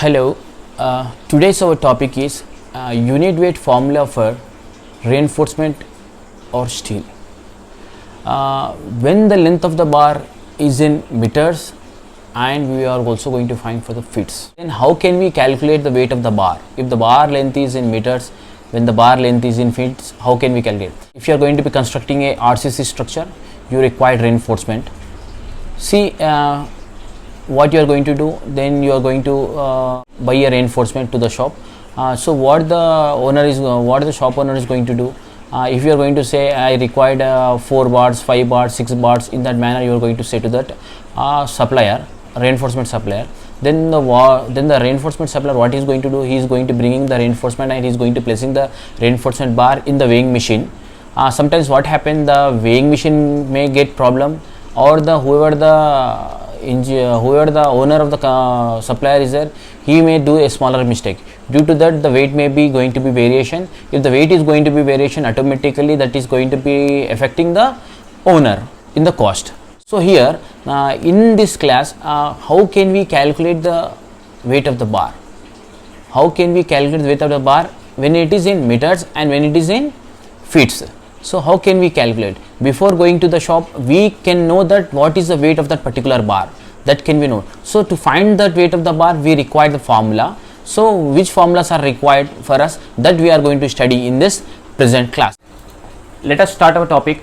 Hello, today's our topic is unit weight formula for reinforcement or steel. When the length of the bar is in meters and we are also going to find for the fits, then how can we calculate the weight of the bar? If the bar length is in meters, when the bar length is in fits, how can we calculate? If you are going to be constructing a RCC structure, you require reinforcement. See, what you are going to do, then you are going to buy a reinforcement to the shop. So what the shop owner is going to do, if you are going to say I required 4 bars, 5 bars, 6 bars, in that manner you are going to say to that supplier, reinforcement supplier. Then the reinforcement supplier, what he is going to do, he is going to bringing the reinforcement and he is going to placing the reinforcement bar in the weighing machine. Sometimes what happen, the weighing machine may get problem, or whoever the owner of the supplier is there, he may do a smaller mistake. Due to that, the weight may be going to be variation. If the weight is going to be variation, automatically that is going to be affecting the owner in the cost. So here in this class, how can we calculate the weight of the bar? How can we calculate the weight of the bar when it is in meters and when it is in fits? So how can we calculate? Before going to the shop, we can know that what is the weight of that particular bar. That can be known. So to find that weight of the bar, we require the formula. So which formulas are required for us, that we are going to study in this present class. Let us start our topic.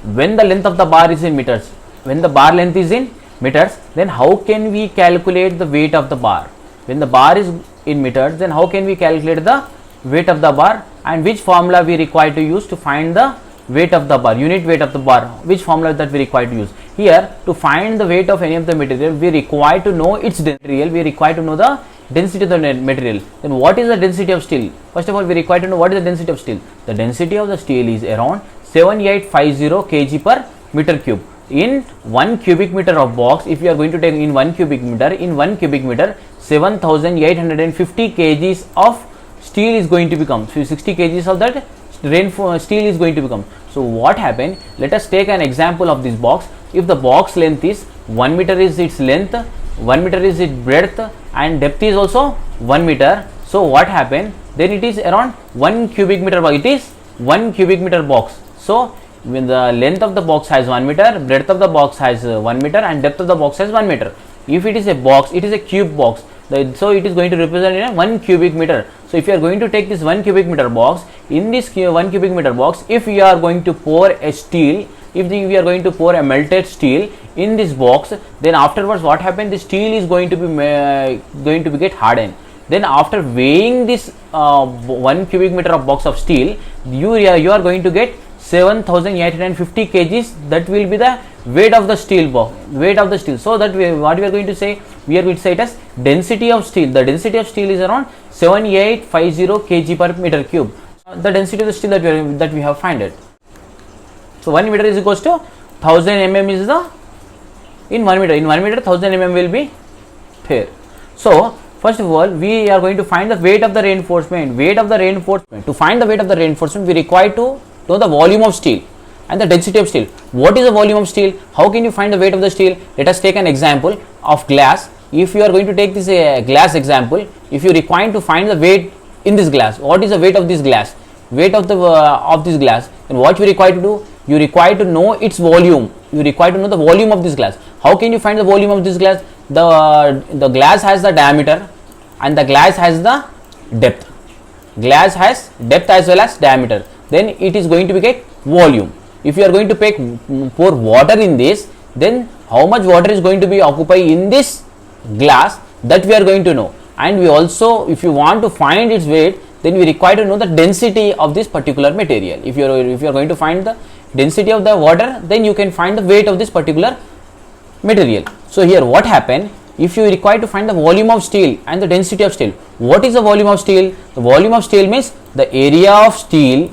When the length of the bar is in meters, when the bar length is in meters, then how can we calculate the weight of the bar? When the bar is in meters, then how can we calculate the weight of the bar, and which formula we require to use to find the weight of the bar, unit weight of the bar, which formula that we require to use. Here, to find the weight of any of the material, we require to know its material, we require to know the density of the material. Then what is the density of steel? First of all, we require to know what is the density of steel. The density of the steel is around 7850 kg per meter cube. In 1 cubic meter of box, if you are going to take in 1 cubic meter, 7850 kgs of steel is going to become. So 60 kgs of that steel is going to become. So what happened? Let us take an example of this box. If the box length is 1 meter is its length, 1 meter is its breadth, and depth is also 1 meter. So what happened? Then it is around 1 cubic meter box. It is 1 cubic meter box. So when the length of the box has 1 meter, breadth of the box has 1 meter, and depth of the box has 1 meter. If it is a box, it is a cube box. So it is going to represent in a 1 cubic meter. So if you are going to take this 1 cubic meter box, in this 1 cubic meter box, if you are going to pour a steel, if we are going to pour a melted steel in this box, then afterwards what happens? The steel is going to be get hardened. Then after weighing this 1 cubic meter of box of steel, you are going to get 7850 kgs. That will be the weight of the steel box, So that what we are going to say, we are going to say it as density of steel. The density of steel is around 7850 kg per meter cube. The density of the steel that we have find it. So 1 meter is equals to 1000 mm is the in 1 meter. In 1 meter 1000 mm will be there. So first of all, we are going to find the weight of the reinforcement. To find the weight of the reinforcement, we require to know the volume of steel and the density of steel. What is the volume of steel? How can you find the weight of the steel? Let us take an example of glass. If you are going to take this glass example, if you require to find the weight in this glass, what is the weight of this glass? Weight of this glass, and what you require to do? You require to know its volume. You require to know the volume of this glass. How can you find the volume of this glass? The glass has the diameter and the glass has the depth. Glass has depth as well as diameter. Then it is going to be get volume. If you are going to pour water in this, then how much water is going to be occupied in this glass, that we are going to know. And we also, if you want to find its weight, then we require to know the density of this particular material. If you are going to find the density of the water, then you can find the weight of this particular material. So here what happened? If you require to find the volume of steel and the density of steel, what is the volume of steel? The volume of steel means the area of steel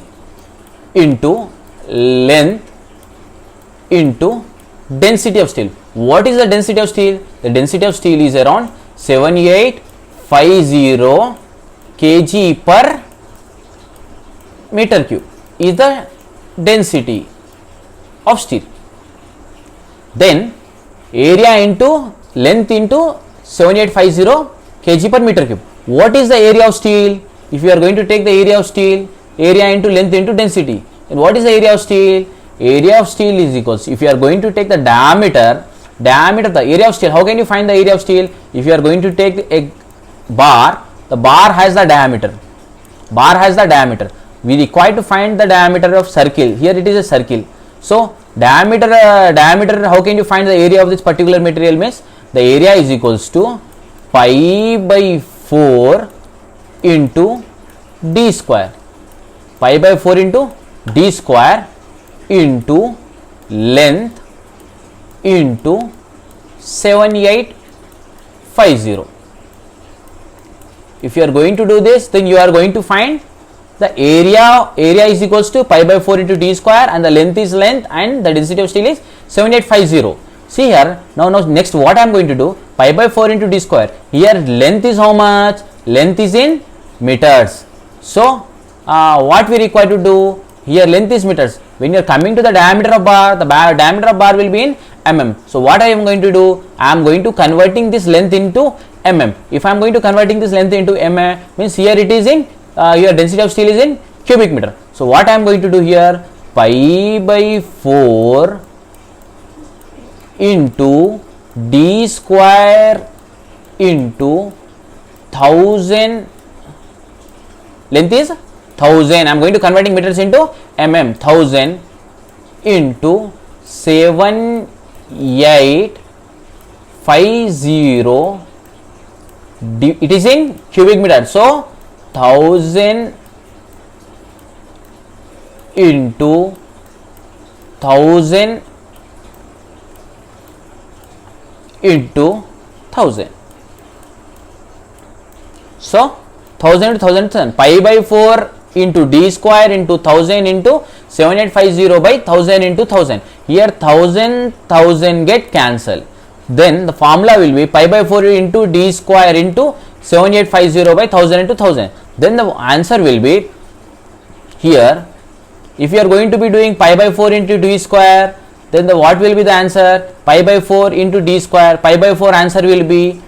into length into density of steel. What is the density of steel? The density of steel is around 7850 kg per meter cube is the density of steel. Then area into length into 7850 kg per meter cube. What is the area of steel? If you are going to take the area of steel, area into length into density, then what is the area of steel? Area of steel is equals, if you are going to take the diameter of the area of steel, how can you find the area of steel? If you are going to take a bar, the bar has the diameter. We require to find the diameter of circle. Here it is a circle. So diameter, how can you find the area of this particular material? Means the area is equals to pi by 4 into d square. Pi by 4 into d square into length into 7850. If you are going to do this, then you are going to find the area is equals to pi by 4 into d square, and the length is length, and the density of steel is 7850. See here, now next what I am going to do, pi by 4 into d square, here length is how much? Length is in meters. So what we require to do, here length is meters. When you are coming to the diameter of bar, the diameter of bar will be in mm. So what I am going to do, I am going to converting this length into mm. If I am going to converting this length into mm, means here it is in your density of steel is in cubic meter. So what I am going to do here, pi by 4 into d square into 1000, length is 1000, I am going to converting meters into mm, 1000 into 7850, it is in cubic meter. So 1000 into 1000 into 1000. So 1000 into 1000, pi by 4 into d square into 1000 into 7850 by 1000 into 1000. Here 1000 get cancelled. Then the formula will be pi by 4 into d square into 7850 by 1000 into 1000. Then the answer will be here. If you are going to be doing pi by 4 into d square, then what will be the answer? Pi by 4 into d square. Pi by 4 answer will be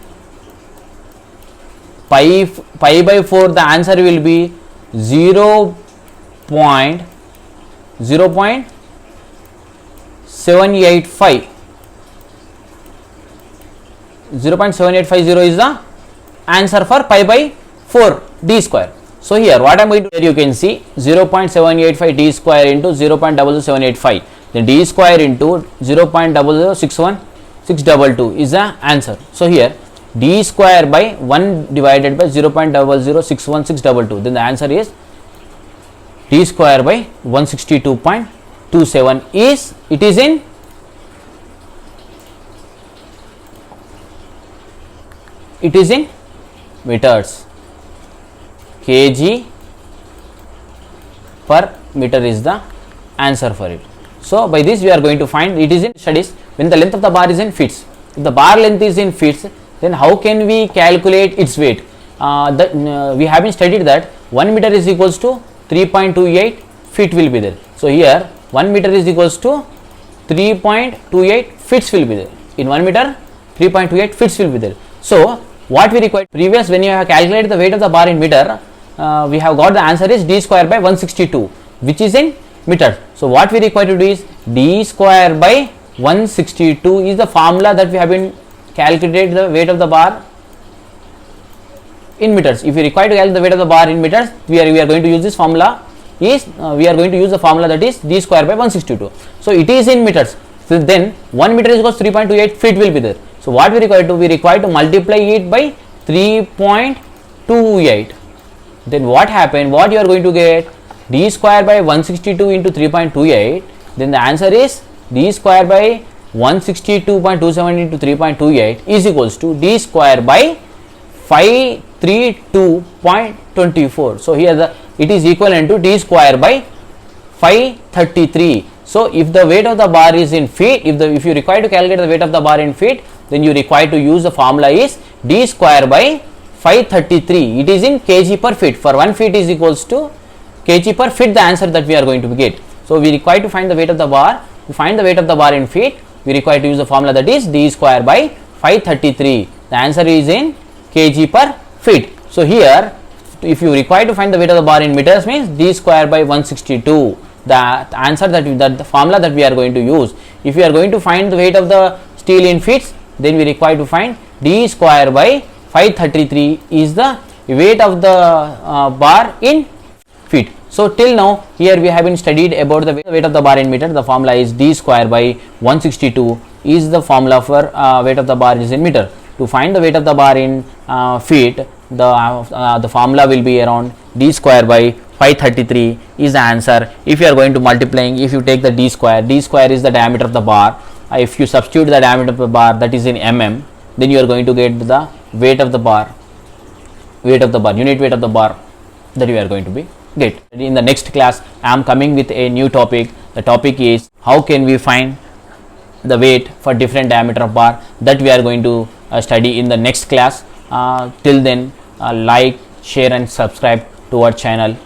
pi by 4. The answer will be 0.785. 0.7850 is the answer for pi by 4 d square. So here what I am going to do, you can see 0.785 d square into 0.00785, then d square into 0.0061622 is the answer. So here d square by 1 divided by 0.0061622, then the answer is d square by 162.27 is, it is in meters. Kg per meter is the answer for it. So by this we are going to find, it is in studies when the length of the bar is in fits. If the bar length is in fits, then how can we calculate its weight? We have been studied that 1 meter is equals to 3.28 feet will be there. So here 1 meter is equals to 3.28 fits will be there. In 1 meter 3.28 fits will be there. So what we require, previous when you have calculated the weight of the bar in meter, we have got the answer is d square by 162, which is in meter. So what we require to do is d square by 162 is the formula that we have been calculated the weight of the bar in meters. If you require to calculate the weight of the bar in meters, we are going to use this formula is we are going to use the formula that is d square by 162. So it is in meters. So then 1 meter is equals 3.28 feet will be there. So what we require to, we require to multiply it by 3.28. Then what happened, what you are going to get, d square by 162 into 3.28, then the answer is d square by 162.27 into 3.28 is equals to d square by 532.24. So here it is equivalent to d square by 533. So if the weight of the bar is in feet, if you require to calculate the weight of the bar in feet, then you require to use the formula is d square by 533. It is in kg per feet. For 1 feet is equals to kg per feet, the answer that we are going to get. So we require to find the weight of the bar. To find the weight of the bar in feet, we require to use the formula that is d square by 533. The answer is in kg per feet. So here if you require to find the weight of the bar in meters means d square by 162, the answer that the formula that we are going to use. If we are going to find the weight of the steel in feet, then we require to find d square by 533 is the weight of the bar in feet. So till now here we have been studied about the weight of the bar in meter. The formula is d square by 162 is the formula for weight of the bar is in meter. To find the weight of the bar in feet, the formula will be around d square by 533 is the answer. If you are going to multiplying, if you take the d square is the diameter of the bar. If you substitute the diameter of the bar, that is in mm, then you are going to get the weight of the bar, unit weight of the bar that you are going to be get. In the next class I am coming with a new topic. The topic is how can we find the weight for different diameter of bar, that we are going to study in the next class. Till then, like, share and subscribe to our channel.